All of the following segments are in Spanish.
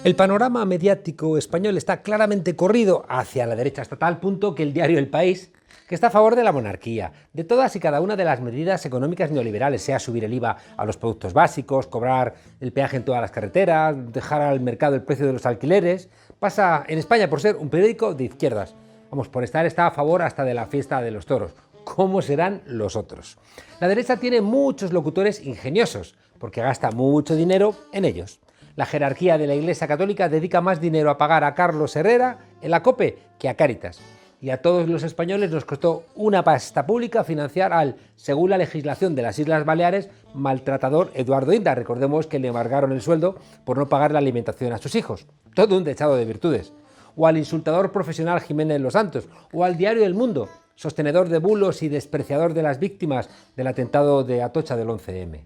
El panorama mediático español está claramente corrido hacia la derecha, hasta tal punto que el diario El País, que está a favor de la monarquía, de todas y cada una de las medidas económicas neoliberales, sea subir el IVA a los productos básicos, cobrar el peaje en todas las carreteras, dejar al mercado el precio de los alquileres, pasa en España por ser un periódico de izquierdas. Vamos, por estar está a favor hasta de la fiesta de los toros. ¿Cómo serán los otros? La derecha tiene muchos locutores ingeniosos, porque gasta mucho dinero en ellos. La jerarquía de la Iglesia Católica dedica más dinero a pagar a Carlos Herrera en la COPE que a Cáritas. Y a todos los españoles nos costó una pasta pública financiar al, según la legislación de las Islas Baleares, maltratador Eduardo Inda. Recordemos que le embargaron el sueldo por no pagar la alimentación a sus hijos. Todo un dechado de virtudes. O al insultador profesional Jiménez Los Santos. O al diario El Mundo, sostenedor de bulos y despreciador de las víctimas del atentado de Atocha del 11M.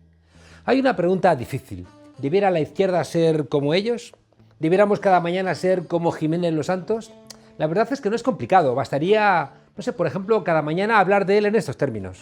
Hay una pregunta difícil. ¿Debiera la izquierda ser como ellos? ¿Debiéramos cada mañana ser como Jiménez Los Santos? La verdad es que no es complicado, bastaría, no sé, por ejemplo, cada mañana hablar de él en estos términos.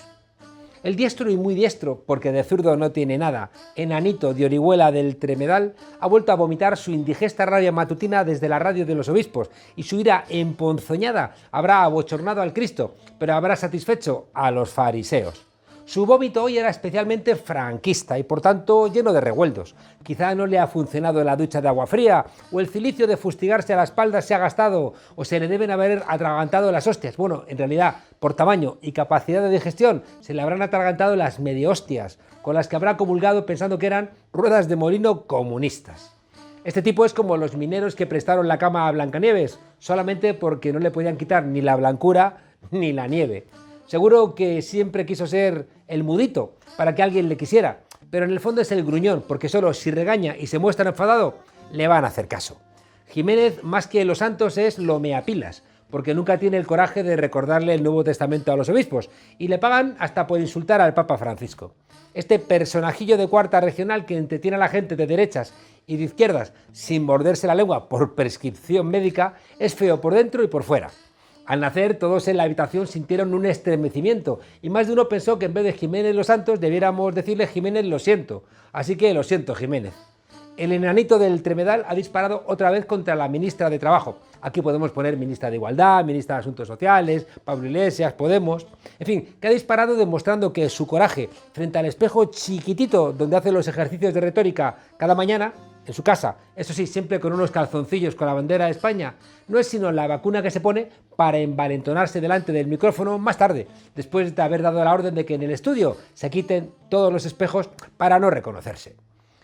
El diestro y muy diestro, porque de zurdo no tiene nada, enanito de Orihuela del Tremedal, ha vuelto a vomitar su indigesta rabia matutina desde la radio de los obispos, y su ira emponzoñada habrá abochornado al Cristo, pero habrá satisfecho a los fariseos. Su vómito hoy era especialmente franquista y por tanto lleno de revueltos. Quizá no le ha funcionado la ducha de agua fría, o el cilicio de fustigarse a la espalda se ha gastado, o se le deben haber atragantado las hostias. Bueno, en realidad, por tamaño y capacidad de digestión, se le habrán atragantado las medio hostias, con las que habrá comulgado pensando que eran ruedas de molino comunistas. Este tipo es como los mineros que prestaron la cama a Blancanieves, solamente porque no le podían quitar ni la blancura ni la nieve. Seguro que siempre quiso ser el mudito, para que alguien le quisiera, pero en el fondo es el gruñón, porque solo si regaña y se muestra enfadado, le van a hacer caso. Jiménez, más que los santos, es lo meapilas, porque nunca tiene el coraje de recordarle el Nuevo Testamento a los obispos, y le pagan hasta por insultar al Papa Francisco. Este personajillo de cuarta regional que entretiene a la gente de derechas y de izquierdas sin morderse la lengua por prescripción médica, es feo por dentro y por fuera. Al nacer, todos en la habitación sintieron un estremecimiento y más de uno pensó que en vez de Jiménez Los Santos debiéramos decirle Jiménez lo siento. Así que lo siento, Jiménez. El enanito del Tremedal ha disparado otra vez contra la ministra de Trabajo. Aquí podemos poner ministra de Igualdad, ministra de Asuntos Sociales, Pablo Iglesias, Podemos. En fin, que ha disparado demostrando que su coraje frente al espejo chiquitito donde hace los ejercicios de retórica cada mañana, en su casa, eso sí, siempre con unos calzoncillos con la bandera de España, no es sino la vacuna que se pone para envalentonarse delante del micrófono más tarde, después de haber dado la orden de que en el estudio se quiten todos los espejos para no reconocerse.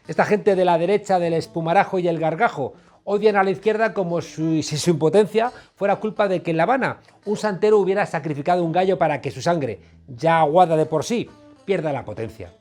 Esta gente de la derecha del espumarajo y el gargajo odian a la izquierda como si su impotencia fuera culpa de que en La Habana un santero hubiera sacrificado un gallo para que su sangre, ya aguada de por sí, pierda la potencia.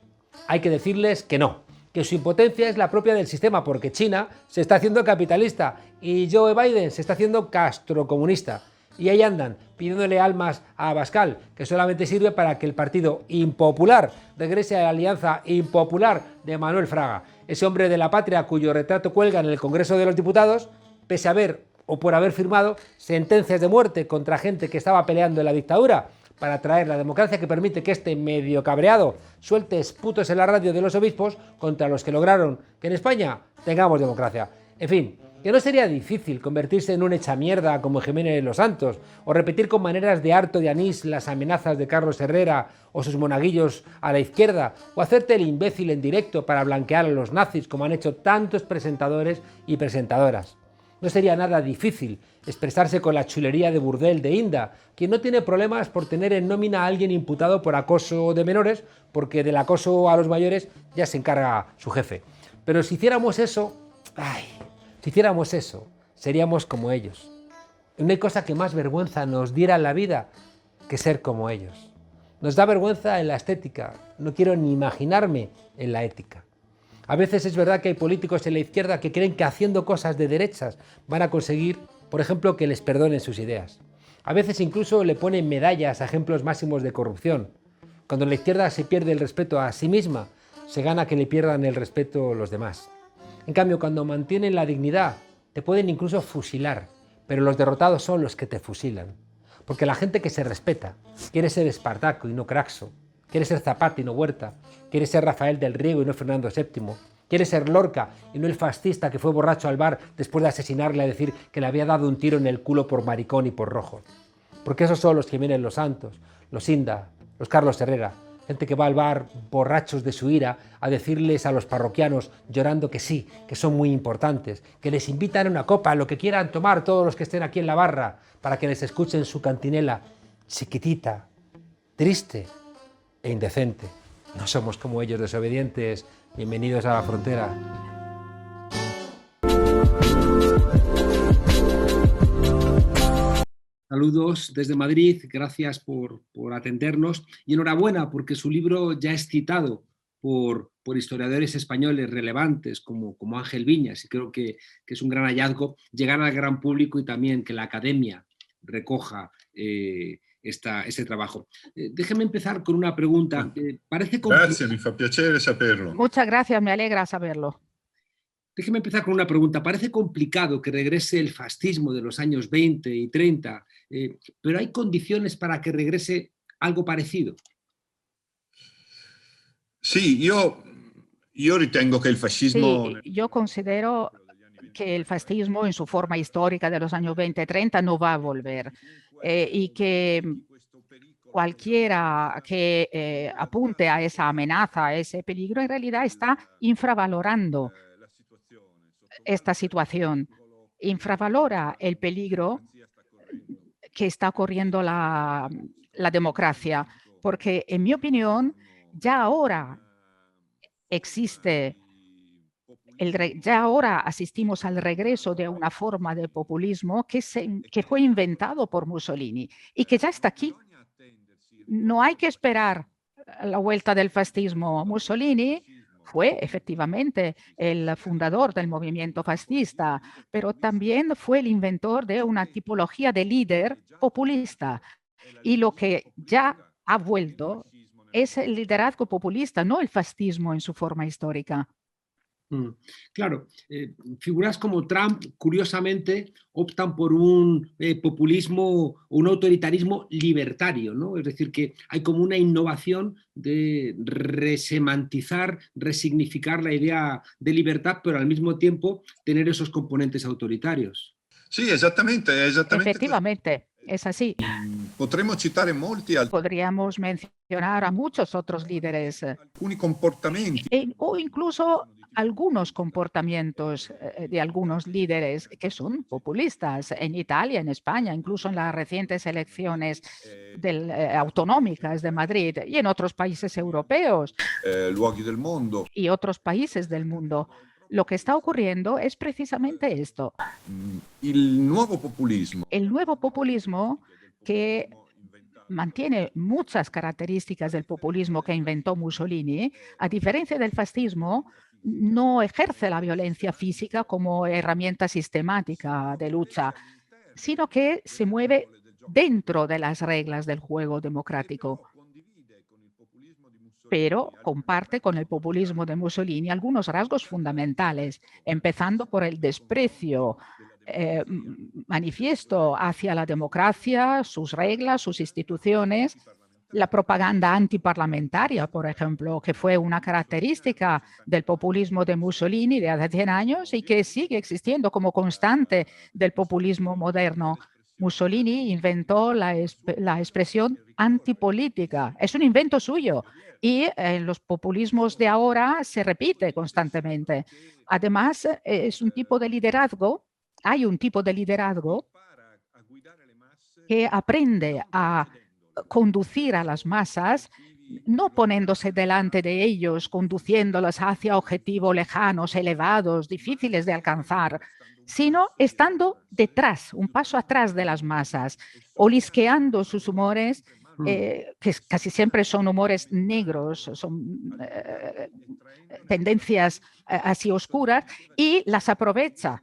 Hay que decirles que no, que su impotencia es la propia del sistema, porque China se está haciendo capitalista y Joe Biden se está haciendo castrocomunista. Y ahí andan, pidiéndole almas a Abascal, que solamente sirve para que el partido impopular regrese a la alianza impopular de Manuel Fraga, ese hombre de la patria cuyo retrato cuelga en el Congreso de los Diputados, pese a haber o por haber firmado sentencias de muerte contra gente que estaba peleando en la dictadura, para traer la democracia que permite que este medio cabreado suelte esputos en la radio de los obispos contra los que lograron que en España tengamos democracia. En fin, que no sería difícil convertirse en un echamierda como Jiménez Los Santos, o repetir con maneras de harto de anís las amenazas de Carlos Herrera o sus monaguillos a la izquierda, o hacerte el imbécil en directo para blanquear a los nazis como han hecho tantos presentadores y presentadoras. No sería nada difícil expresarse con la chulería de burdel de Inda, quien no tiene problemas por tener en nómina a alguien imputado por acoso de menores, porque del acoso a los mayores ya se encarga su jefe. Pero si hiciéramos eso, seríamos como ellos. No hay cosa que más vergüenza nos diera en la vida que ser como ellos. Nos da vergüenza en la estética, no quiero ni imaginarme en la ética. A veces es verdad que hay políticos en la izquierda que creen que haciendo cosas de derechas van a conseguir, por ejemplo, que les perdonen sus ideas. A veces incluso le ponen medallas a ejemplos máximos de corrupción. Cuando la izquierda se pierde el respeto a sí misma, se gana que le pierdan el respeto los demás. En cambio, cuando mantienen la dignidad, te pueden incluso fusilar, pero los derrotados son los que te fusilan. Porque la gente que se respeta quiere ser Espartaco y no Craxo, quiere ser Zapata y no Huerta, quiere ser Rafael del Riego y no Fernando VII, Quiere ser Lorca y no el fascista que fue borracho al bar después de asesinarle a decir que le había dado un tiro en el culo por maricón y por rojo. Porque esos son los Jiménez Los Santos, los Inda, los Carlos Herrera, gente que va al bar borrachos de su ira a decirles a los parroquianos llorando que sí, que son muy importantes, que les invitan a una copa, lo que quieran tomar todos los que estén aquí en la barra, para que les escuchen su cantinela chiquitita, triste e indecente. No somos como ellos, desobedientes. Bienvenidos a la frontera. Saludos desde Madrid, gracias por atendernos y enhorabuena porque su libro ya es citado por historiadores españoles relevantes como Ángel Viñas, y creo que es un gran hallazgo llegar al gran público y también que la academia recoja este trabajo. Déjeme empezar con una pregunta. Parece Grazie, mi fa piacere saperlo. Muchas gracias, me alegra saberlo. Déjeme empezar con una pregunta. Parece complicado que regrese el fascismo de los años 20 y 30, pero ¿hay condiciones para que regrese algo parecido? Sì, io ritengo che il fascismo... Sí, yo considero que el fascismo en su forma histórica de los años 20 y 30 no va a volver y que cualquiera que apunte a esa amenaza, a ese peligro, en realidad está infravalorando esta situación, infravalora el peligro que está corriendo la democracia, porque en mi opinión ya ahora existe, ya ahora asistimos al regreso de una forma de populismo que fue inventado por Mussolini y que ya está aquí. No hay que esperar la vuelta del fascismo. Mussolini fue efectivamente el fundador del movimiento fascista, pero también fue el inventor de una tipología de líder populista. Y lo que ya ha vuelto es el liderazgo populista, no el fascismo en su forma histórica. Claro, figuras como Trump, curiosamente, optan por un populismo, un autoritarismo libertario, ¿no? Es decir, que hay como una innovación de resemantizar, resignificar la idea de libertad, pero al mismo tiempo tener esos componentes autoritarios. Sí, exactamente. Efectivamente, es así. Potremmo citare molti Podríamos mencionar a muchos otros líderes alcuni comportamenti. o incluso algunos comportamientos de algunos líderes que son populistas en Italia, en España, incluso en las recientes elecciones autonómicas de Madrid y en otros países europeos Luoghi del mondo. y otros países del mundo. Lo que está ocurriendo es precisamente esto. Il nuovo populismo. El nuevo populismo que mantiene muchas características del populismo que inventó Mussolini, a diferencia del fascismo, no ejerce la violencia física como herramienta sistemática de lucha, sino que se mueve dentro de las reglas del juego democrático. Pero comparte con el populismo de Mussolini algunos rasgos fundamentales, empezando por el desprecio manifiesto hacia la democracia, sus reglas, sus instituciones, la propaganda antiparlamentaria, por ejemplo, que fue una característica del populismo de Mussolini de hace 100 años y que sigue existiendo como constante del populismo moderno. Mussolini inventó la expresión antipolítica. Es un invento suyo y en los populismos de ahora se repite constantemente. Además, es un tipo de liderazgo. Hay un tipo de liderazgo que aprende a conducir a las masas, no poniéndose delante de ellos, conduciéndolas hacia objetivos lejanos, elevados, difíciles de alcanzar, sino estando detrás, un paso atrás de las masas, olisqueando sus humores, que casi siempre son humores negros, son tendencias así oscuras, y las aprovecha.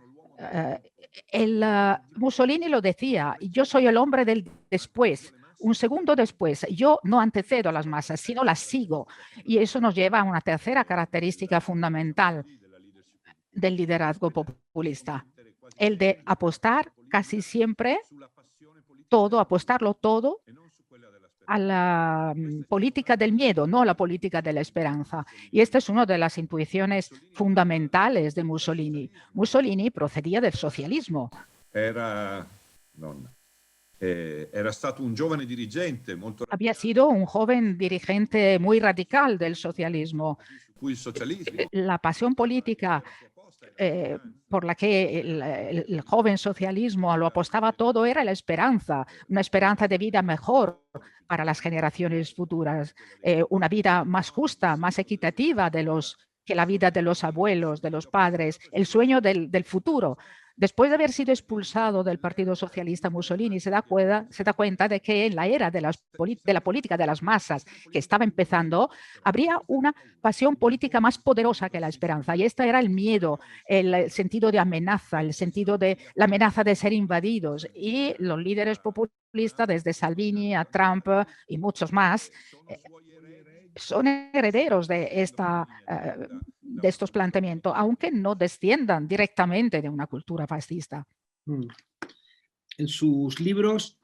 Mussolini lo decía, yo soy el hombre del después, un segundo después. Yo no antecedo a las masas, sino las sigo. Y eso nos lleva a una tercera característica fundamental del liderazgo populista, el de apostar casi siempre todo, apostarlo todo a la política del miedo, no a la política de la esperanza. Y esta es una de las intuiciones fundamentales de Mussolini. Mussolini procedía del socialismo. Era stato un giovane dirigente molto Había sido un joven dirigente muy radical del socialismo. cui il socialismo La pasión política por la que el joven socialismo lo apostaba todo era la esperanza, una esperanza de vida mejor para las generaciones futuras, una vida más justa, más equitativa que la vida de los abuelos, de los padres, el sueño del futuro. Después de haber sido expulsado del Partido Socialista, Mussolini se da cuenta de que en la era de la política de las masas que estaba empezando, habría una pasión política más poderosa que la esperanza. Y este era el miedo, el sentido de amenaza, el sentido de la amenaza de ser invadidos. Y los líderes populistas, desde Salvini a Trump y muchos más, son herederos de estos planteamientos, aunque no desciendan directamente de una cultura fascista. En sus libros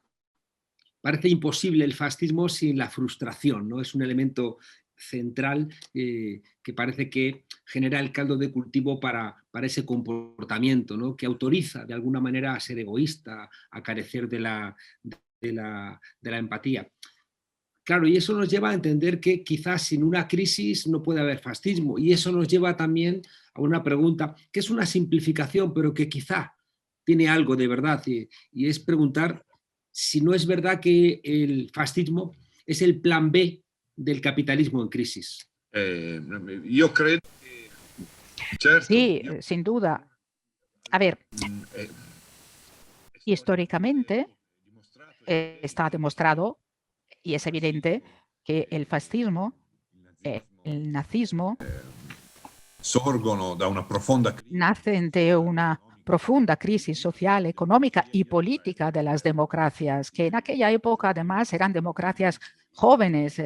parece imposible el fascismo sin la frustración, ¿no? Es un elemento central que parece que genera el caldo de cultivo para ese comportamiento, ¿no? Que autoriza de alguna manera a ser egoísta, a carecer de la empatía. Claro, y eso nos lleva a entender que quizás sin una crisis no puede haber fascismo. Y eso nos lleva también a una pregunta, que es una simplificación, pero que quizá tiene algo de verdad. Y es preguntar si no es verdad que el fascismo es el plan B del capitalismo en crisis. Yo creo que, certo, Sí, sin duda. A ver, históricamente está demostrado y es evidente que el fascismo, el nazismo, sorgono da una profonda crisi nacen de una profunda crisis social, económica y política de las democracias, que en aquella época además eran democracias jóvenes,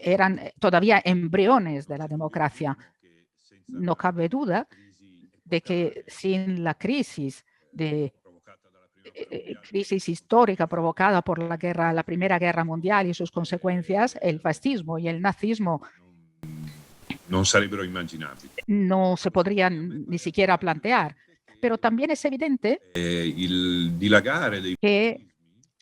eran todavía embriones de la democracia. No cabe duda de que sin la crisis crisis histórica provocada por la Primera Guerra Mundial y sus consecuencias, el fascismo y el nazismo non sarebbero immaginabili. no se podrían ni siquiera plantear. Pero también es evidente Il dilagare dei que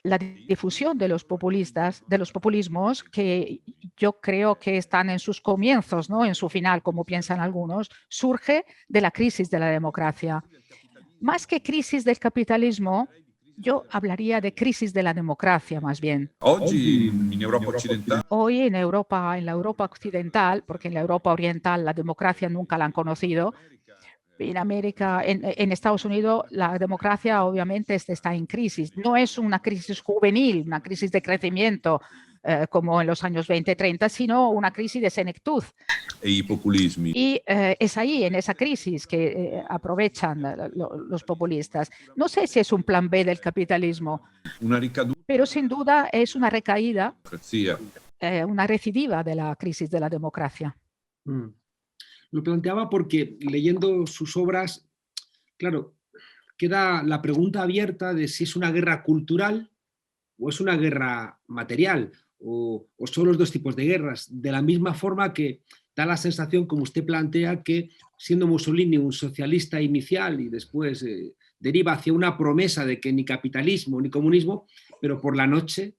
la difusión de los populismos, que yo creo que están en sus comienzos, ¿no? En su final, como piensan algunos, surge de la crisis de la democracia. Más que crisis del capitalismo, yo hablaría de crisis de la democracia más bien. oggi in Europa occidentale Hoy en la Europa occidental, porque en la Europa oriental la democracia nunca la han conocido, en América, en Estados Unidos, la democracia obviamente está en crisis. No es una crisis juvenil, una crisis de crecimiento como en los años 20-30, sino una crisis de senectud. e i populismi Y es ahí, en esa crisis, que aprovechan los populistas. No sé si es un plan B del capitalismo, una ricaduta pero sin duda es una recaída, democrazia una recidiva de la crisis de la democracia. Lo planteaba porque leyendo sus obras, claro, queda la pregunta abierta de si es una guerra cultural o es una guerra material, o son los dos tipos de guerras, de la misma forma que da la sensación, como usted plantea, que siendo Mussolini un socialista inicial y después deriva hacia una promesa de que ni capitalismo ni comunismo, pero por la noche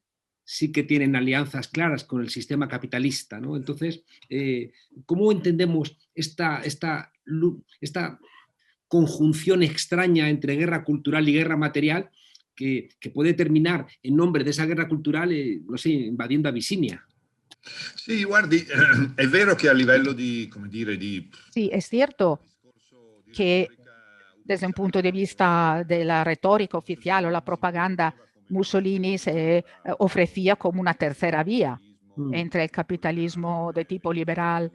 sí que tienen alianzas claras con el sistema capitalista, ¿no? Entonces, ¿cómo entendemos esta conjunción extraña entre guerra cultural y guerra material que puede terminar en nombre de esa guerra cultural, no sé, invadiendo Abisinia? Sì, guardi, è vero che a livello di, come dire, di Sí, es cierto que desde un punto de vista de la retórica oficial o la propaganda, Mussolini se ofrecía como una tercera vía entre el capitalismo de tipo liberal,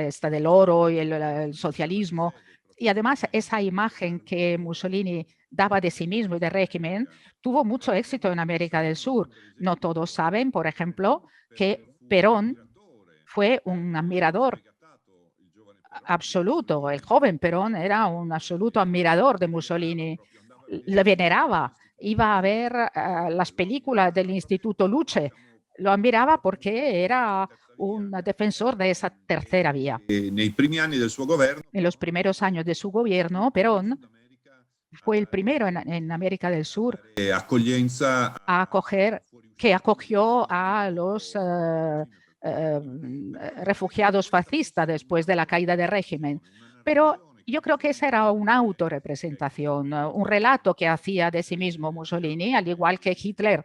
esta del oro y el socialismo. Y además esa imagen que Mussolini daba de sí mismo y del régimen tuvo mucho éxito en América del Sur. No todos saben, por ejemplo, que Perón fue un admirador absoluto. El joven Perón era un absoluto admirador de Mussolini. le veneraba, iba a ver las películas del Instituto Luce, lo admiraba porque era un defensor de esa tercera vía. Nei primi anni del suo governo, En los primeros años de su gobierno, Perón fue el primero en América del Sur accoglienza a que acogió a los refugiados fascistas después de la caída del régimen. Pero yo creo que esa era una autorrepresentación, un relato que hacía de sí mismo Mussolini, al igual que Hitler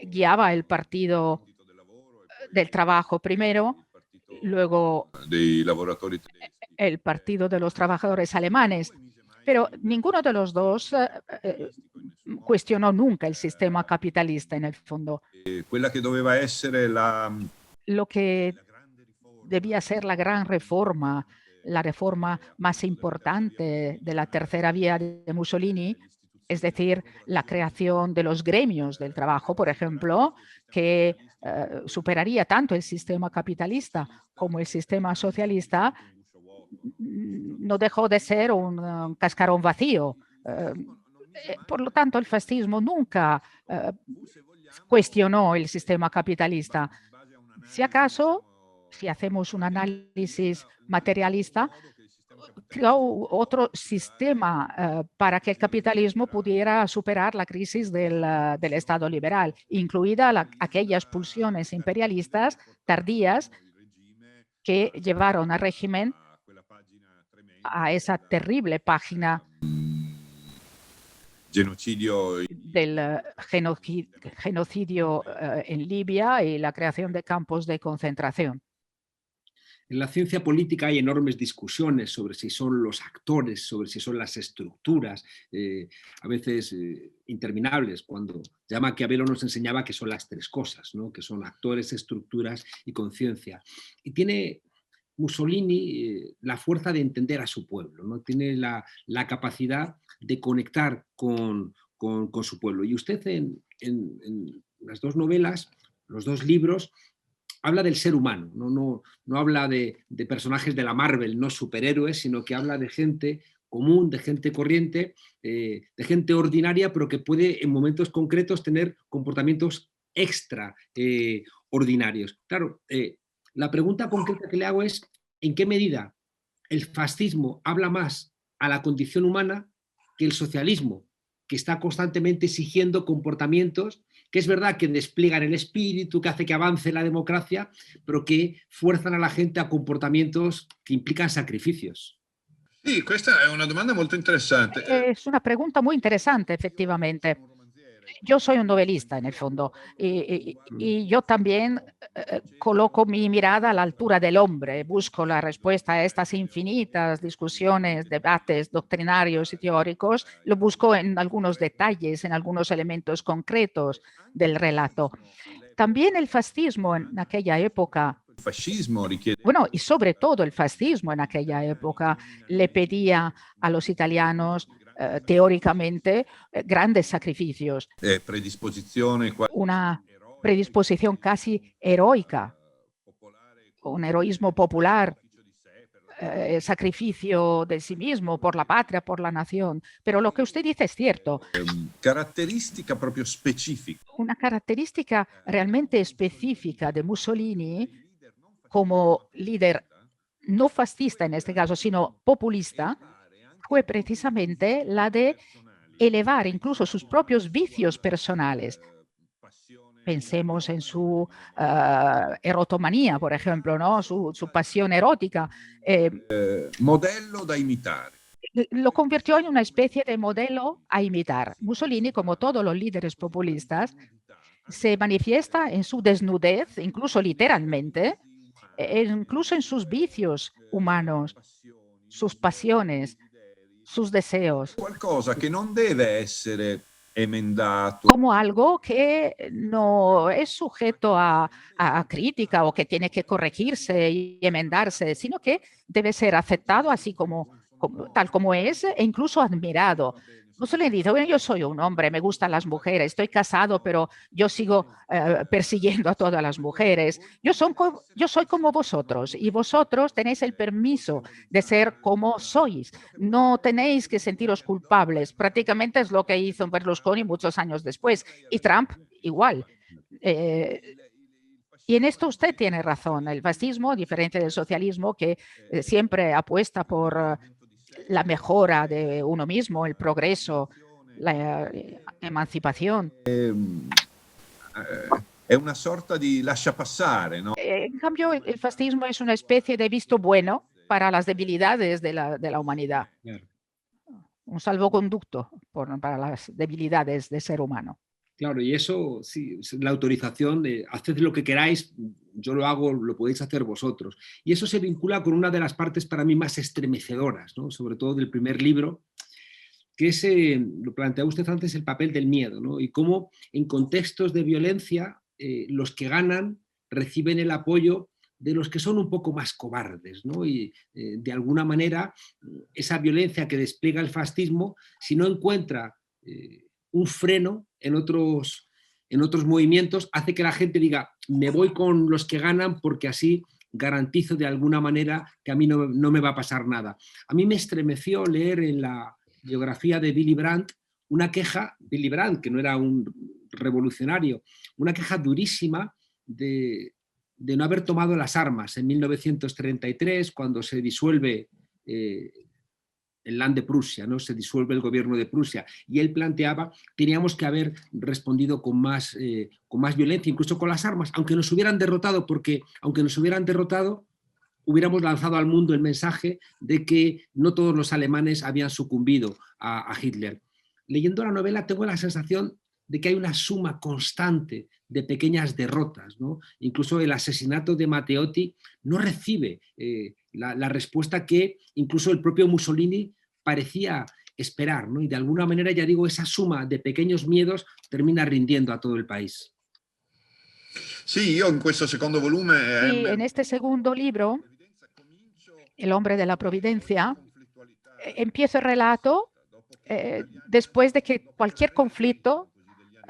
guiaba el Partido del Trabajo primero, luego dei lavoratori tedeschi. el Partido de los Trabajadores Alemanes. Pero ninguno de los dos cuestionó nunca el sistema capitalista en el fondo. Quella che doveva essere Lo que debía ser la gran reforma, la reforma más importante de la tercera vía de Mussolini, es decir, la creación de los gremios del trabajo, por ejemplo, que superaría tanto el sistema capitalista como el sistema socialista, no dejó de ser un cascarón vacío. Por lo tanto, el fascismo nunca cuestionó el sistema capitalista. Si acaso, si hacemos un análisis materialista, creó otro sistema para que el capitalismo pudiera superar la crisis del Estado liberal, incluida aquellas pulsiones imperialistas tardías que llevaron al régimen a esa terrible página genocidio del genocidio en Libia y la creación de campos de concentración. En la ciencia política hay enormes discusiones sobre si son los actores, sobre si son las estructuras, a veces interminables, cuando ya Maquiavelo nos enseñaba que son las tres cosas, ¿no? Que son actores, estructuras y conciencia. Y tiene Mussolini la fuerza de entender a su pueblo, ¿no? Tiene la capacidad de conectar con su pueblo. Y usted en las dos novelas, los dos libros, habla del ser humano, no habla de personajes de la Marvel, no superhéroes, sino que habla de gente común, de gente corriente, de gente ordinaria, pero que puede en momentos concretos tener comportamientos extraordinarios. Claro, la pregunta concreta que le hago es, ¿en qué medida el fascismo habla más a la condición humana que el socialismo, que está constantemente exigiendo comportamientos que es verdad que despliegan el espíritu, que hace que avance la democracia, pero que fuerzan a la gente a comportamientos que implican sacrificios? Sì, questa è una domanda molto interessante. Es una pregunta muy interesante, efectivamente. Yo soy un novelista en el fondo y yo también coloco mi mirada a la altura del hombre, busco la respuesta a estas infinitas discusiones, debates doctrinarios y teóricos, lo busco en algunos detalles, en algunos elementos concretos del relato. También el fascismo en aquella época, Il fascismo richiede bueno, y sobre todo el fascismo en aquella época, le pedía a los italianos teóricamente grandes sacrificios, predisposizione una predisposición casi heroica, un heroísmo popular, sacrificio de sí mismo por la patria, por la nación. Pero lo que usted dice es cierto. caratteristica proprio specifica. Una característica realmente específica de Mussolini como líder no fascista en este caso, sino populista, fue precisamente la de elevar incluso sus propios vicios personales. Pensemos en su erotomanía, por ejemplo, ¿no? Su pasión erótica. Modello da imitare. Lo convirtió en una especie de modelo a imitar. Mussolini, como todos los líderes populistas, se manifiesta en su desnudez, incluso literalmente, incluso en sus vicios humanos, sus pasiones, sus deseos, Qualcosa che non deve essere emendato. como algo que no es sujeto a crítica o que tiene que corregirse y enmendarse, sino que debe ser aceptado así tal como es e incluso admirado. Mussolini dice, bueno, yo soy un hombre, me gustan las mujeres, estoy casado, pero yo sigo persiguiendo a todas las mujeres. Yo soy como vosotros y vosotros tenéis el permiso de ser como sois. No tenéis que sentiros culpables. Prácticamente es lo que hizo Berlusconi muchos años después. Y Trump igual. Y en esto usted tiene razón. El fascismo, diferente del socialismo, que siempre apuesta por la mejora de uno mismo, el progreso, la emancipación. È una sorta di lasciapassare, no? En cambio, el fascismo es una especie de visto bueno para las debilidades de la humanidad. Claro. Un salvoconducto para las debilidades del ser humano. Claro, y eso, sí, es la autorización de haced lo que queráis, yo lo hago, lo podéis hacer vosotros. Y eso se vincula con una de las partes para mí más estremecedoras, ¿no? Sobre todo del primer libro, que es, lo planteaba usted antes, el papel del miedo, ¿no? Y cómo en contextos de violencia los que ganan reciben el apoyo de los que son un poco más cobardes, ¿no? Y de alguna manera esa violencia que despliega el fascismo, si no encuentra un freno en otros movimientos, hace que la gente diga, me voy con los que ganan porque así garantizo de alguna manera que a mí no me va a pasar nada. A mí me estremeció leer en la biografía de Willy Brandt una queja, Willy Brandt, que no era un revolucionario, una queja durísima de no haber tomado las armas en 1933, cuando se disuelve el Land de Prusia, ¿no? Se disuelve el gobierno de Prusia, y él planteaba, teníamos que haber respondido con más violencia, incluso con las armas, aunque nos hubieran derrotado, porque aunque nos hubieran derrotado, hubiéramos lanzado al mundo el mensaje de que no todos los alemanes habían sucumbido a Hitler. Leyendo la novela tengo la sensación de que hay una suma constante de pequeñas derrotas, ¿no? Incluso el asesinato de Matteotti no recibe la respuesta que incluso el propio Mussolini parecía esperar, ¿no? Y de alguna manera, ya digo, esa suma de pequeños miedos termina rindiendo a todo el país. Sì, io in questo secondo volume... Sí, en este segundo libro, El hombre de la providencia, empiezo el relato después de que cualquier conflicto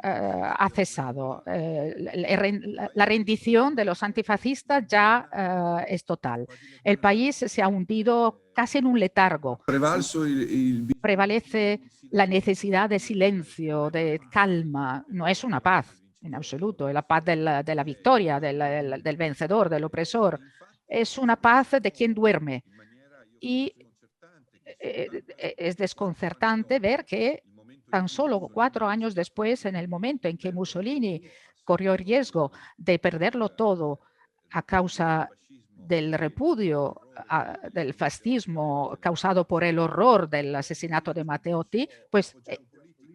ha cesado. La rendición de los antifascistas ya es total. El país se ha hundido casi en un letargo. Prevalece la necesidad de silencio, de calma. No es una paz, en absoluto. Es la paz de la victoria, del vencedor, del opresor. Es una paz de quien duerme. Y es desconcertante ver que tan solo 4 años después, en el momento en que Mussolini corrió el riesgo de perderlo todo a causa del repudio del fascismo causado por el horror del asesinato de Matteotti, pues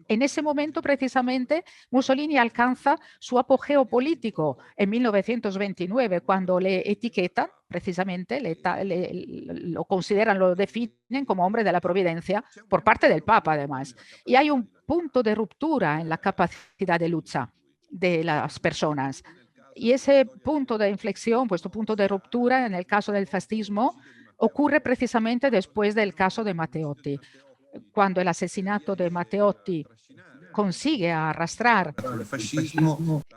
en ese momento precisamente Mussolini alcanza su apogeo político en 1929, cuando le etiquetan, precisamente lo consideran, lo definen como hombre de la providencia por parte del Papa además. Y hay un punto de ruptura en la capacidad de lucha de las personas. Y ese punto de inflexión, puesto punto de ruptura en el caso del fascismo, ocurre precisamente después del caso de Matteotti. Cuando el asesinato de Matteotti consigue arrastrar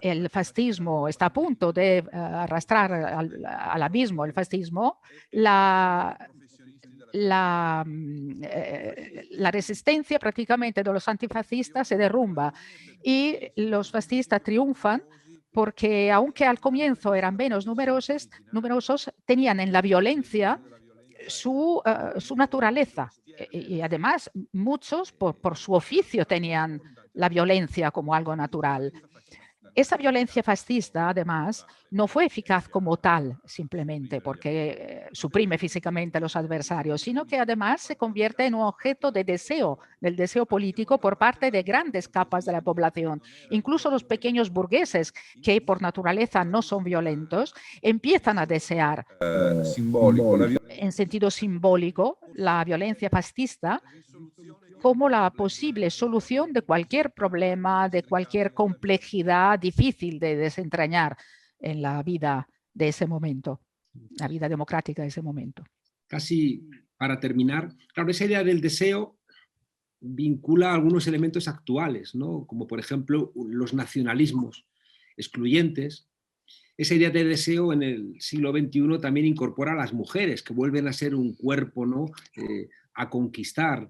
el fascismo, está a punto de arrastrar al abismo el fascismo, la resistencia prácticamente de los antifascistas se derrumba y los fascistas triunfan porque, aunque al comienzo eran menos numerosos, tenían en la violencia su naturaleza. Y además, muchos por su oficio tenían la violencia como algo natural. Esa violencia fascista, además, no fue eficaz como tal, simplemente porque suprime físicamente a los adversarios, sino que además se convierte en un objeto de deseo, del deseo político por parte de grandes capas de la población. Incluso los pequeños burgueses, que por naturaleza no son violentos, empiezan a desear, en sentido simbólico, la violencia fascista como la posible solución de cualquier problema, de cualquier complejidad difícil de desentrañar en la vida de ese momento, la vida democrática de ese momento. Casi para terminar, claro, esa idea del deseo vincula algunos elementos actuales, ¿no? Como por ejemplo los nacionalismos excluyentes. Esa idea de deseo en el siglo XXI también incorpora a las mujeres, que vuelven a ser un cuerpo, ¿no? A conquistar.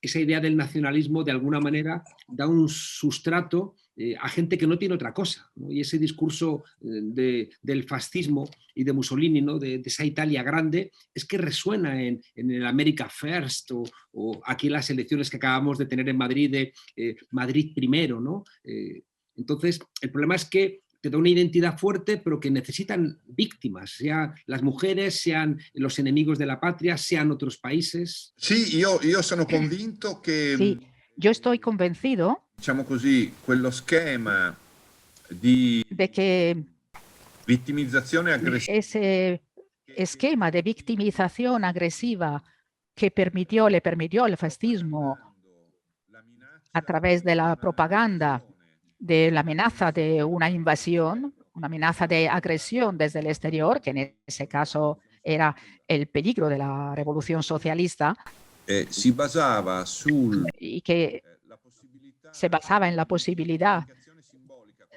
Esa idea del nacionalismo, de alguna manera, da un sustrato a gente que no tiene otra cosa, ¿no? Y ese discurso del fascismo y de Mussolini, ¿no? De esa Italia grande, es que resuena en el America First o aquí en las elecciones que acabamos de tener en Madrid, de Madrid primero, ¿no? Entonces, el problema es que te da una identidad fuerte, pero que necesitan víctimas, sean las mujeres, sean los enemigos de la patria, sean otros países. Sì, io sono convinto che, Sí, yo estoy convencido diciamo così, quello schema di de que vittimizzazione aggressiva ese esquema de victimización agresiva que le permitió al fascismo a través de la propaganda, de la amenaza de una invasión, una amenaza de agresión desde el exterior, que en ese caso era el peligro de la revolución socialista, si basava y que se basaba en la posibilidad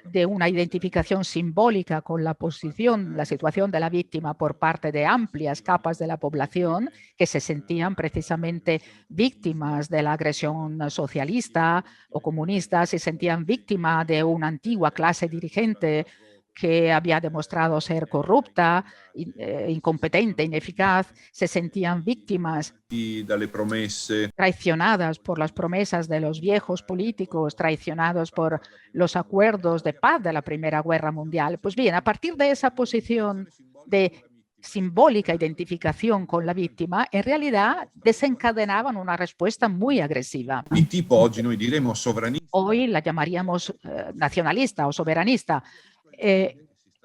de una identificación simbólica con la posición, la situación de la víctima por parte de amplias capas de la población que se sentían precisamente víctimas de la agresión socialista o comunista, se sentían víctimas de una antigua clase dirigente que había demostrado ser corrupta, incompetente, ineficaz, se sentían víctimas dalle promesse. traicionadas por las promesas de los viejos políticos, traicionados por los acuerdos de paz de la Primera Guerra Mundial. Pues bien, a partir de esa posición de simbólica identificación con la víctima, en realidad desencadenaban una respuesta muy agresiva. Di tipo oggi noi diremo sovranista. Hoy la llamaríamos nacionalista o soberanista.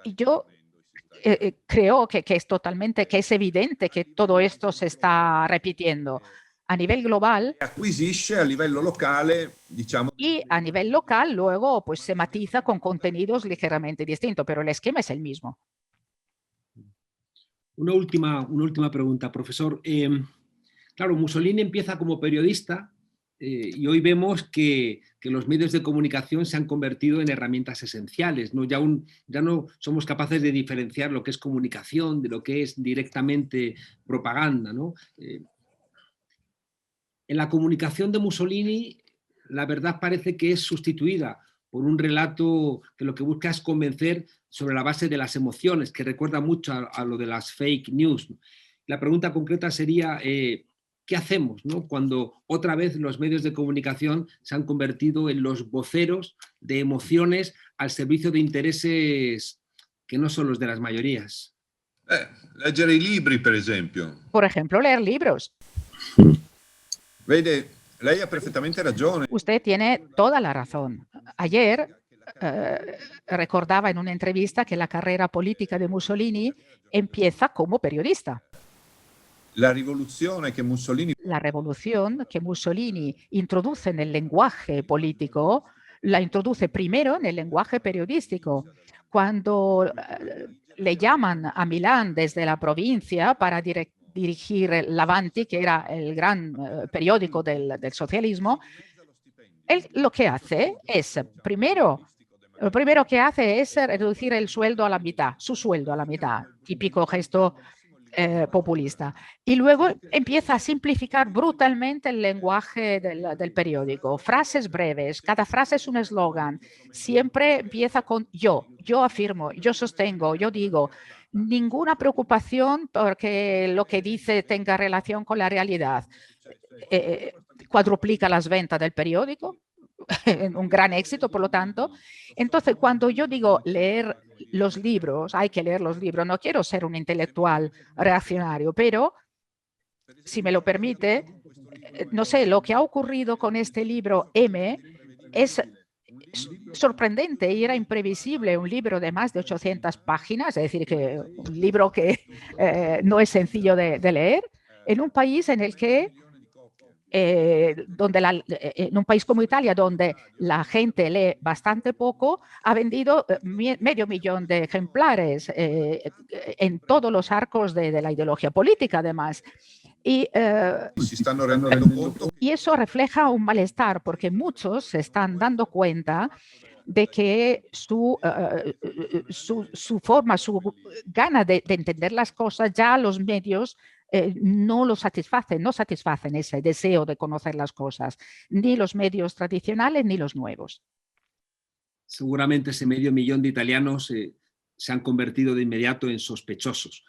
Yo creo que es totalmente, que es evidente que todo esto se está repitiendo a nivel global Acquisisce a livello locale, diciamo. y a nivel local luego pues se matiza con contenidos ligeramente distintos, pero el esquema es el mismo. Una última pregunta, profesor. Claro, Mussolini empieza como periodista y hoy vemos que los medios de comunicación se han convertido en herramientas esenciales, ¿no? Ya no somos capaces de diferenciar lo que es comunicación de lo que es directamente propaganda, ¿no? En la comunicación de Mussolini, la verdad parece que es sustituida por un relato que lo que busca es convencer sobre la base de las emociones, que recuerda mucho a lo de las fake news. La pregunta concreta sería, ¿qué hacemos, ¿no? Cuando otra vez los medios de comunicación se han convertido en los voceros de emociones al servicio de intereses que no son los de las mayorías? Leggere i libri, per esempio. Por ejemplo, leer libros. Vede, lei ha perfettamente ragione. Usted tiene toda la razón. Ayer recordaba en una entrevista que la carrera política de Mussolini empieza como periodista. La rivoluzione che Mussolini. La revolución que Mussolini introduce en el lenguaje político, la introduce primero en el lenguaje periodístico. Cuando le llaman a Milán desde la provincia para dirigir l'Avanti, que era el gran periódico del socialismo, él lo que hace es, lo primero que hace es reducir el sueldo a la mitad, su sueldo a la mitad, típico gesto populista. Y luego empieza a simplificar brutalmente el lenguaje del periódico. Frases breves, cada frase es un eslogan. Siempre empieza con yo afirmo, yo sostengo, yo digo. Ninguna preocupación porque lo que dice tenga relación con la realidad. Cuadruplica las ventas del periódico, un gran éxito, por lo tanto. Entonces, cuando yo digo leer los libros, hay que leer los libros, no quiero ser un intelectual reaccionario, pero, si me lo permite, no sé, lo que ha ocurrido con este libro M es sorprendente y era imprevisible, un libro de más de 800 páginas, es decir, que un libro que no es sencillo de leer, en un país en el que en un país como Italia, donde la gente lee bastante poco, ha vendido medio millón de ejemplares en todos los arcos de la ideología política, además. Y, Si stanno rendendo conto y eso refleja un malestar porque muchos se están dando cuenta de que su forma, su gana de entender las cosas, ya los medios no lo satisfacen, no satisfacen ese deseo de conocer las cosas, ni los medios tradicionales ni los nuevos. Seguramente ese medio millón de italianos se han convertido de inmediato en sospechosos.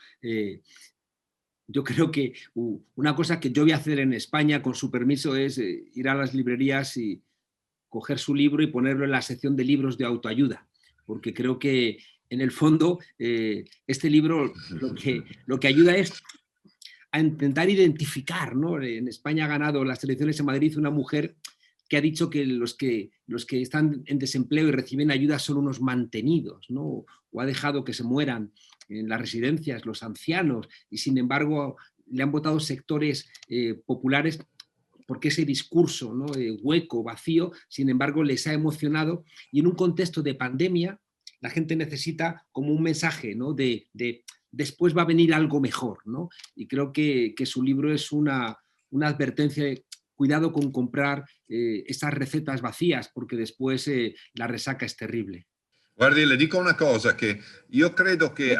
Yo creo que una cosa que yo voy a hacer en España, con su permiso, es ir a las librerías y coger su libro y ponerlo en la sección de libros de autoayuda, porque creo que en el fondo este libro lo que ayuda es a intentar identificar, ¿no? En España ha ganado las elecciones en Madrid una mujer que ha dicho que los que están en desempleo y reciben ayuda son unos mantenidos, ¿no? O ha dejado que se mueran en las residencias los ancianos y sin embargo le han votado sectores populares porque ese discurso, ¿no? Hueco, vacío, sin embargo les ha emocionado y en un contexto de pandemia la gente necesita como un mensaje, ¿no? de después va a venir algo mejor, ¿no? Y creo que su libro es una advertencia de cuidado con comprar estas recetas vacías porque después la resaca es terrible. Guardi, le dico una cosa, che io credo che...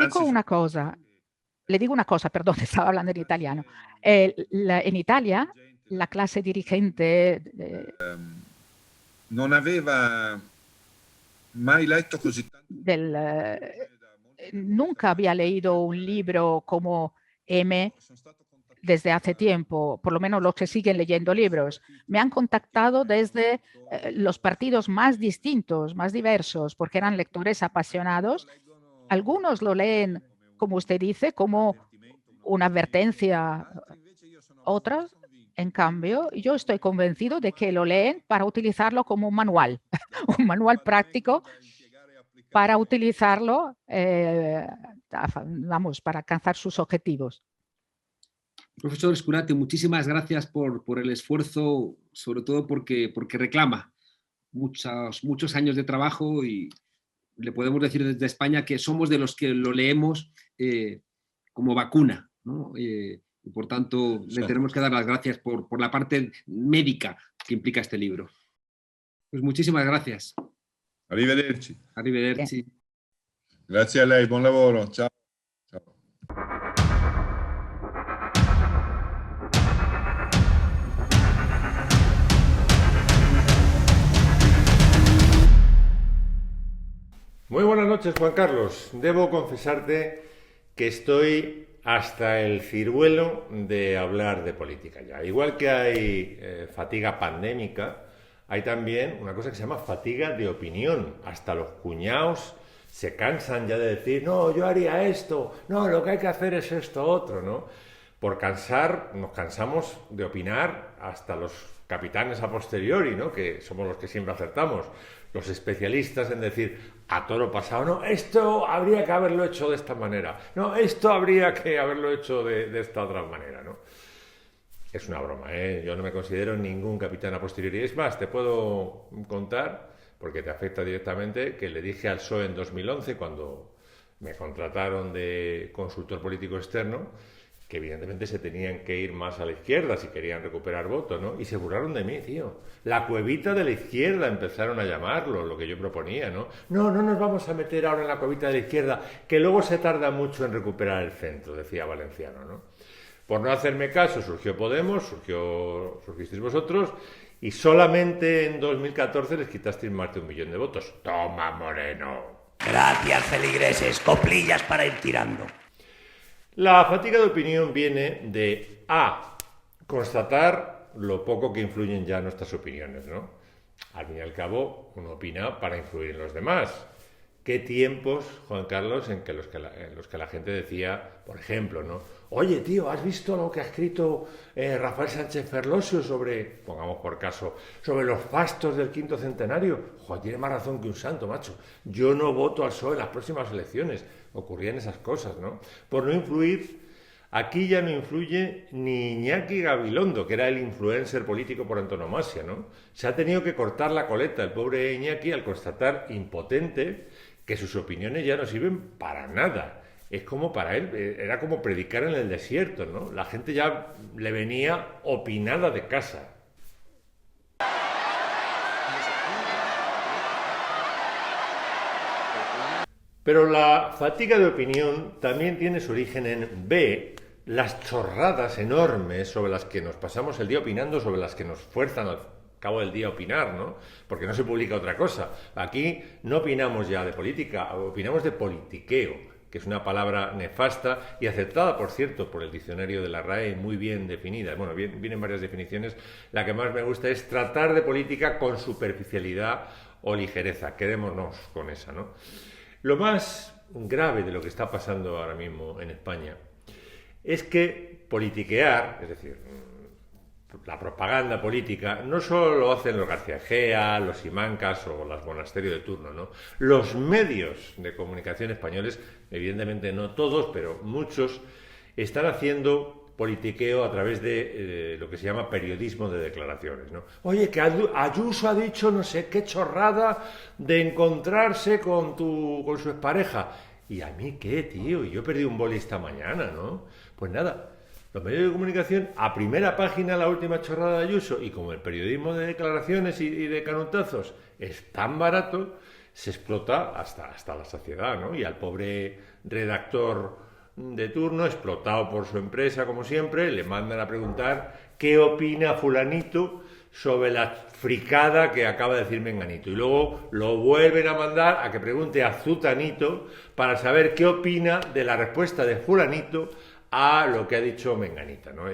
Le digo una cosa, perdón, estaba hablando en italiano. En Italia, la clase dirigente non aveva mai letto così tanto. Nunca había leído un libro como M desde hace tiempo, por lo menos los que siguen leyendo libros. Me han contactado desde los partidos más distintos, más diversos, porque eran lectores apasionados. Algunos lo leen, como usted dice, como una advertencia. Otros, en cambio, yo estoy convencido de que lo leen para utilizarlo como un manual práctico para utilizarlo, para alcanzar sus objetivos. Profesor Scurati, muchísimas gracias por el esfuerzo, sobre todo porque reclama muchos años de trabajo y le podemos decir desde España que somos de los que lo leemos como vacuna, ¿no? Y por tanto le tenemos que dar las gracias por la parte médica que implica este libro. Pues muchísimas gracias. Arrivederci. Arrivederci. Bien. Grazie a lei, buon lavoro. Ciao. Ciao. Muy buenas noches, Juan Carlos. Debo confesarte que estoy hasta el ciruelo de hablar de política ya. Igual que hay fatiga pandémica, hay también una cosa que se llama fatiga de opinión. Hasta los cuñados se cansan ya de decir, no, yo haría esto, no, lo que hay que hacer es esto otro, ¿no? Por cansar, nos cansamos de opinar hasta los capitanes a posteriori, ¿no? Que somos los que siempre acertamos. Los especialistas en decir a toro pasado, no, esto habría que haberlo hecho de esta manera, no, esto habría que haberlo hecho de esta otra manera, ¿no? Es una broma, ¿eh? Yo no me considero ningún capitán a posteriori. Es más, te puedo contar, porque te afecta directamente, que le dije al PSOE en 2011, cuando me contrataron de consultor político externo, que evidentemente se tenían que ir más a la izquierda si querían recuperar votos, ¿no? Y se burlaron de mí, tío. La cuevita de la izquierda empezaron a llamarlo, lo que yo proponía, ¿no? No nos vamos a meter ahora en la cuevita de la izquierda, que luego se tarda mucho en recuperar el centro, decía Valenciano, ¿no? Por no hacerme caso, surgió Podemos, surgisteis vosotros, y solamente en 2014 les quitasteis más de 1 millón de votos. ¡Toma, Moreno! Gracias, feligreses. Coplillas para ir tirando. La fatiga de opinión viene de A, constatar lo poco que influyen ya nuestras opiniones, ¿no? Al fin y al cabo, uno opina para influir en los demás. ¿Qué tiempos, Juan Carlos, en los que la gente decía, por ejemplo, ¿no? Oye, tío, ¿has visto lo que ha escrito Rafael Sánchez Ferlosio sobre, pongamos por caso, sobre los fastos del 5º centenario? Joder, tiene más razón que un santo, macho. Yo no voto al PSOE en las próximas elecciones. Ocurrían esas cosas, ¿no? Por no influir, aquí ya no influye ni Iñaki Gabilondo, que era el influencer político por antonomasia, ¿no? Se ha tenido que cortar la coleta el pobre Iñaki al constatar impotente que sus opiniones ya no sirven para nada. es como para él, era como predicar en el desierto, ¿no? La gente ya le venía opinada de casa. Pero la fatiga de opinión también tiene su origen en las chorradas enormes sobre las que nos pasamos el día opinando, sobre las que nos fuerzan al cabo del día a opinar, ¿no? Porque no se publica otra cosa. Aquí no opinamos ya de política, opinamos de politiqueo, que es una palabra nefasta y aceptada, por cierto, por el diccionario de la RAE, muy bien definida. Bueno, vienen varias definiciones. La que más me gusta es tratar de política con superficialidad o ligereza. Quedémonos con esa, ¿no? Lo más grave de lo que está pasando ahora mismo en España es que politiquear, es decir, la propaganda política, no solo lo hacen los García Egea, los Simancas o las Monasterio de turno, ¿no? Los medios de comunicación españoles, evidentemente no todos, pero muchos, están haciendo politiqueo a través de lo que se llama periodismo de declaraciones, ¿no? Oye, que Ayuso ha dicho no sé qué chorrada de encontrarse con su expareja. ¿Y a mí qué, tío? Yo perdí un boli esta mañana, ¿no? Pues nada, los medios de comunicación, a primera página la última chorrada de Ayuso, y como el periodismo de declaraciones y de canutazos es tan barato, se explota hasta la saciedad, ¿no? Y al pobre redactor de turno, explotado por su empresa, como siempre, le mandan a preguntar qué opina fulanito sobre la fricada que acaba de decir menganito. Y luego lo vuelven a mandar a que pregunte a zutanito para saber qué opina de la respuesta de fulanito a lo que ha dicho menganita, ¿no?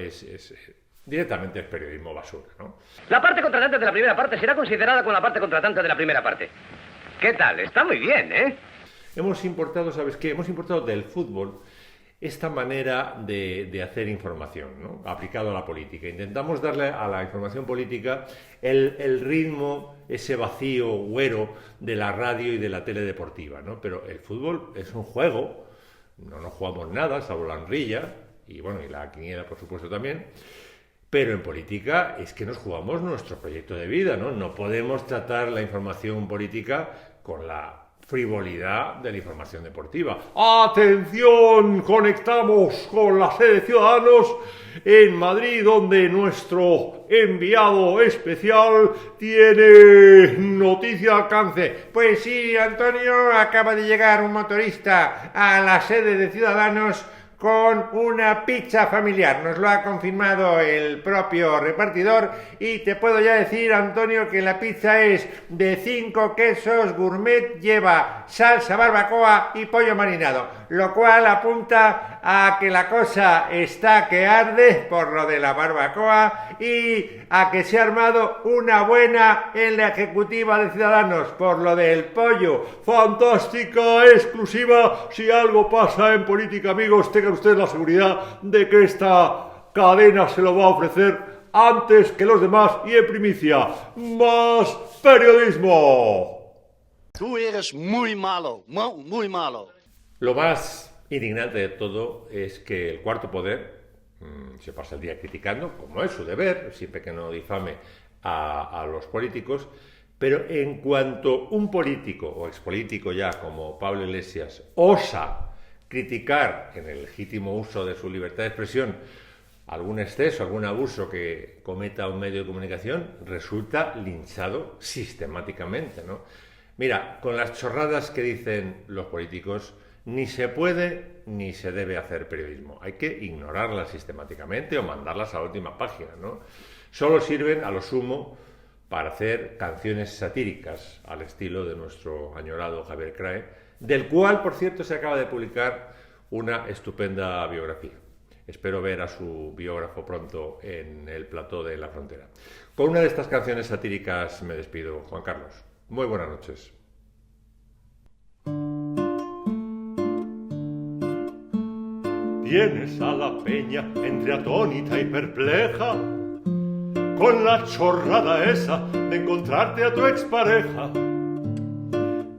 Directamente es periodismo basura, ¿no? La parte contratante de la primera parte será considerada como la parte contratante de la primera parte. ¿Qué tal? Está muy bien, ¿eh? Hemos importado, ¿sabes qué? Hemos importado del fútbol esta manera de hacer información, ¿no? Aplicado a la política. Intentamos darle a la información política el ritmo, ese vacío güero de la radio y de la tele deportiva, ¿no? Pero el fútbol es un juego, no nos jugamos nada, salvo la honrilla, y bueno, y la quiniela, por supuesto, también. Pero en política es que nos jugamos nuestro proyecto de vida, ¿no? No podemos tratar la información política con la frivolidad de la información deportiva. ¡Atención! Conectamos con la sede de Ciudadanos en Madrid, donde nuestro enviado especial tiene noticia al alcance. Pues sí, Antonio, acaba de llegar un motorista a la sede de Ciudadanos con una pizza familiar. Nos lo ha confirmado el propio repartidor y te puedo ya decir, Antonio, que la pizza es de 5 quesos gourmet, lleva salsa barbacoa y pollo marinado, lo cual apunta a que la cosa está que arde por lo de la barbacoa y a que se ha armado una buena en la ejecutiva de Ciudadanos por lo del pollo. Fantástica exclusiva. Si algo pasa en política, amigos, tengan ustedes la seguridad de que esta cadena se lo va a ofrecer antes que los demás y en primicia. ¡Más periodismo! Tú eres muy malo, muy malo. Lo más indignante de todo es que el cuarto poder se pasa el día criticando, como es su deber, siempre que no difame a los políticos, pero en cuanto un político o expolítico ya como Pablo Iglesias osa criticar en el legítimo uso de su libertad de expresión algún exceso, algún abuso que cometa un medio de comunicación, resulta linchado sistemáticamente, ¿no? Mira, con las chorradas que dicen los políticos, ni se puede ni se debe hacer periodismo. Hay que ignorarlas sistemáticamente o mandarlas a la última página, ¿no? Solo sirven, a lo sumo, para hacer canciones satíricas al estilo de nuestro añorado Javier Crae, del cual, por cierto, se acaba de publicar una estupenda biografía. Espero ver a su biógrafo pronto en el plató de La Frontera. Con una de estas canciones satíricas me despido, Juan Carlos. Muy buenas noches. Tienes a la peña entre atónita y perpleja con la chorrada esa de encontrarte a tu expareja.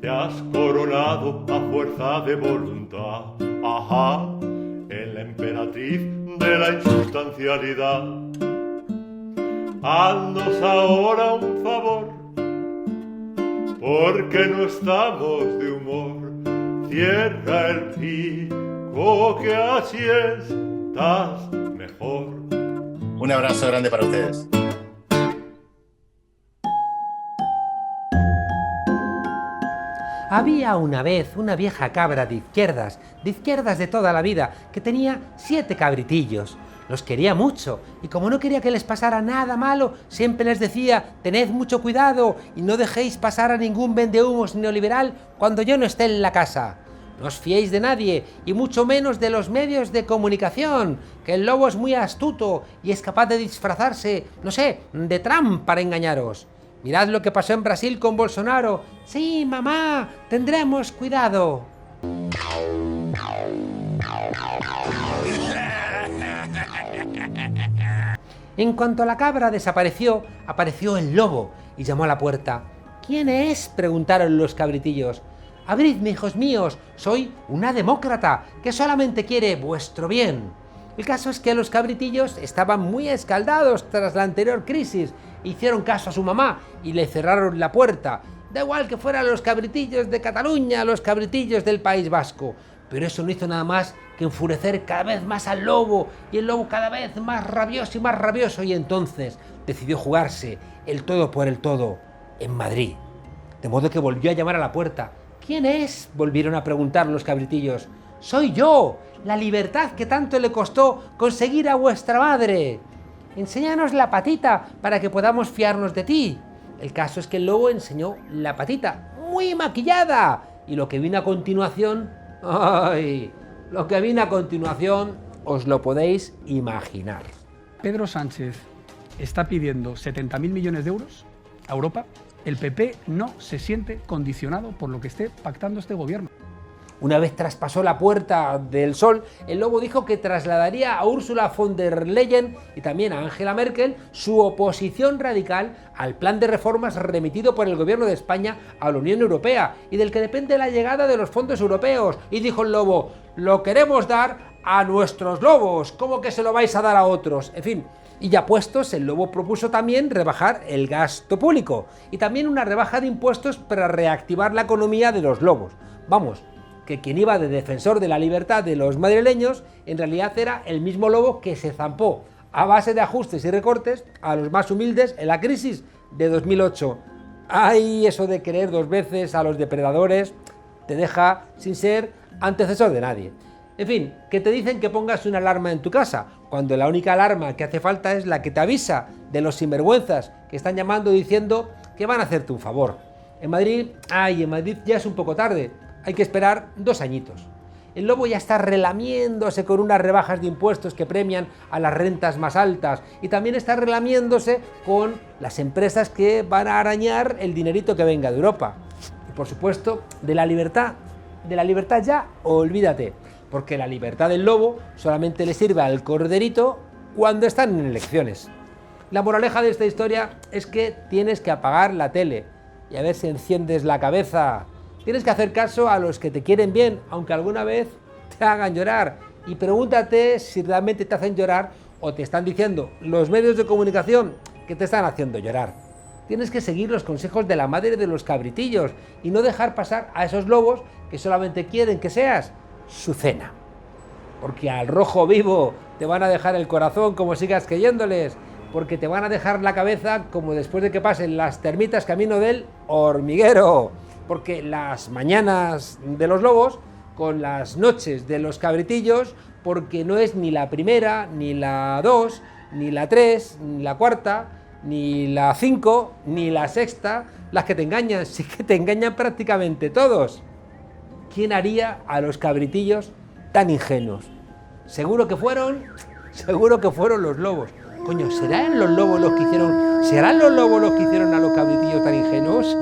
Te has coronado a fuerza de voluntad, ajá, en la emperatriz de la insustancialidad. Haznos ahora un favor, porque no estamos de humor. Cierra el pico que así estás mejor. Un abrazo grande para ustedes. Había una vez una vieja cabra de izquierdas de toda la vida, que tenía 7 cabritillos. Los quería mucho, y como no quería que les pasara nada malo, siempre les decía: tened mucho cuidado y no dejéis pasar a ningún vendehumos neoliberal cuando yo no esté en la casa. No os fiéis de nadie, y mucho menos de los medios de comunicación, que el lobo es muy astuto y es capaz de disfrazarse, no sé, de Trump para engañaros. Mirad lo que pasó en Brasil con Bolsonaro. Sí, mamá, tendremos cuidado. En cuanto la cabra desapareció, apareció el lobo y llamó a la puerta. ¿Quién es?, preguntaron los cabritillos. Abridme, hijos míos, soy una demócrata que solamente quiere vuestro bien. El caso es que los cabritillos estaban muy escaldados tras la anterior crisis. Hicieron caso a su mamá y le cerraron la puerta. Da igual que fueran los cabritillos de Cataluña, los cabritillos del País Vasco. Pero eso no hizo nada más que enfurecer cada vez más al lobo, y el lobo cada vez más rabioso, y entonces decidió jugarse el todo por el todo en Madrid. De modo que volvió a llamar a la puerta. ¿Quién es?, volvieron a preguntar los cabritillos. Soy yo, la libertad que tanto le costó conseguir a vuestra madre. Enséñanos la patita para que podamos fiarnos de ti. El caso es que el lobo enseñó la patita, muy maquillada, y lo que vino a continuación, os lo podéis imaginar. Pedro Sánchez está pidiendo 70.000 millones de euros a Europa. El PP no se siente condicionado por lo que esté pactando este gobierno. Una vez traspasó la Puerta del Sol, el lobo dijo que trasladaría a Ursula von der Leyen y también a Angela Merkel su oposición radical al plan de reformas remitido por el gobierno de España a la Unión Europea y del que depende la llegada de los fondos europeos. Y dijo el lobo: lo queremos dar a nuestros lobos, ¿cómo que se lo vais a dar a otros? En fin. Y ya puestos, el lobo propuso también rebajar el gasto público y también una rebaja de impuestos para reactivar la economía de los lobos. Vamos, que quien iba de defensor de la libertad de los madrileños en realidad era el mismo lobo que se zampó a base de ajustes y recortes a los más humildes en la crisis de 2008. ¡Ay! Eso de querer 2 veces a los depredadores te deja sin ser antecesor de nadie. En fin, que te dicen que pongas una alarma en tu casa, cuando la única alarma que hace falta es la que te avisa de los sinvergüenzas que están llamando diciendo que van a hacerte un favor. En Madrid ya es un poco tarde, hay que esperar 2 añitos. El lobo ya está relamiéndose con unas rebajas de impuestos que premian a las rentas más altas y también está relamiéndose con las empresas que van a arañar el dinerito que venga de Europa. Y por supuesto, de la libertad ya olvídate, porque la libertad del lobo solamente le sirve al corderito cuando están en elecciones. La moraleja de esta historia es que tienes que apagar la tele y a ver si enciendes la cabeza. Tienes que hacer caso a los que te quieren bien, aunque alguna vez te hagan llorar. Y pregúntate si realmente te hacen llorar o te están diciendo los medios de comunicación que te están haciendo llorar. Tienes que seguir los consejos de la madre de los cabritillos y no dejar pasar a esos lobos que solamente quieren que seas su cena. Porque al rojo vivo te van a dejar el corazón como sigas creyéndoles, porque te van a dejar la cabeza como después de que pasen las termitas camino del hormiguero. Porque las mañanas de los lobos con las noches de los cabritillos, porque no es ni la primera, ni la 2, ni la 3, ni la 4, ni la 5, ni la 6 las que te engañan, sí que te engañan prácticamente todos. ¿Quién haría a los cabritillos tan ingenuos? Seguro que fueron los lobos. Coño, ¿serán los lobos los que hicieron a los cabritillos tan ingenuos?